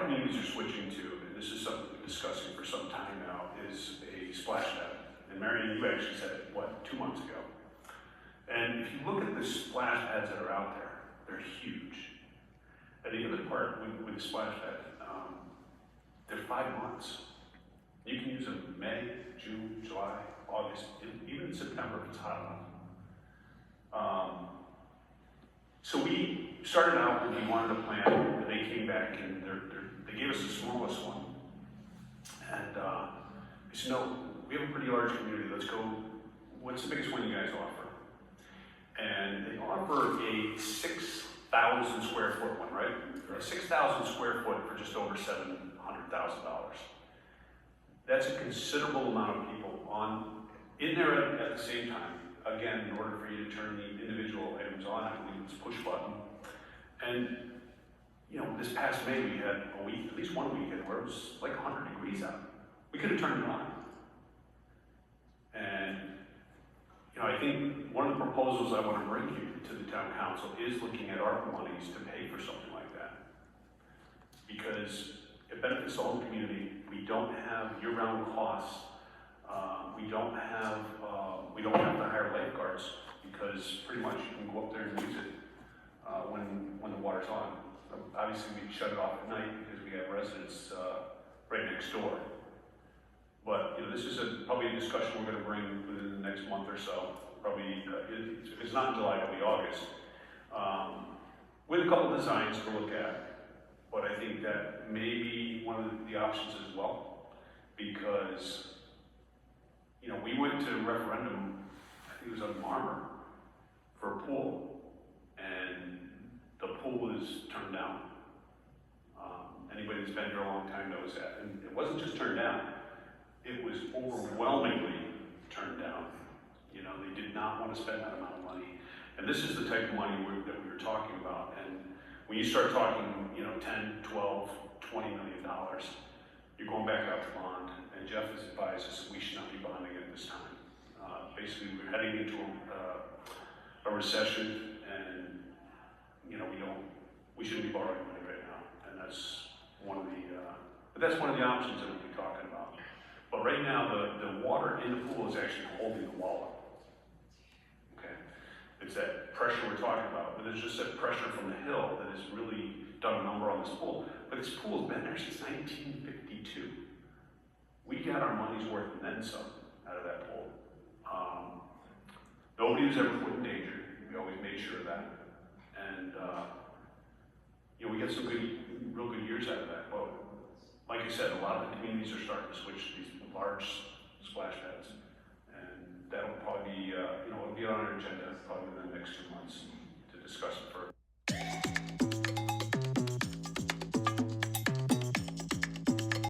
communities are switching to, and this is something we've been discussing for some time now, is a splash pad. And Marion, you actually said it, what, 2 months ago? And if you look at the splash pads that are out there, they're huge. And the other part with the splash pad, they're 5 months. You can use them May, June, July, August, even September if it's hot enough. So we started out when we wanted a plan, and they came back and they gave us the smallest one. And they said, no, we have a pretty large community, let's go, what's the biggest one you guys offer? And they offer a 6,000 square foot one, right? A 6,000 square foot for just over $700,000. That's a considerable amount of people in there at the same time. Again, in order for you to turn the individual items on, I believe it's push button. And you know, this past May we had a week, at least one weekend, where it was like 100 degrees out. We could have turned it on. And you know, I think one of the proposals I want to bring you to the town council is looking at ARPA monies to pay for something like that. Because it benefits the whole community. We don't have year-round costs. We don't have to hire lifeguards because pretty much you can go up there and use it when the water's on. Obviously, we shut it off at night because we have residents right next door. But you know, this is probably a discussion we're going to bring within the next month or so. Probably, if it's not in July, it'll be August. With a couple designs to look at. But I think that may be one of the options as well, because you know, we went to a referendum, I think it was on Marmor, for a pool, and the pool was turned down. Anybody that's been here a long time knows that. And it wasn't just turned down, it was overwhelmingly turned down. You know, they did not want to spend that amount of money. And this is the type of money that we were talking about. And when you start talking, you know, 10, 12, $20 million, you're going back out to bond. And Jeff has advised us that we should not be bonding at this time. Basically, we're heading into a recession, and you know, we shouldn't be borrowing money right now. And that's one of the options that we'll be talking about. But right now, the water in the pool is actually holding the wall up. Okay, it's that pressure we're talking about, but there's just that pressure from the hill that has really done a number on this pool. But this pool has been there since 1952. We got our money's worth and then some out of that pool. Nobody was ever put in danger. We always made sure of that. And you know, we got some real good years out of that. But like I said, a lot of the communities are starting to switch to these large splash pads, and that'll probably be, you know, it'll be on our agenda probably within the next 2 months to discuss it further.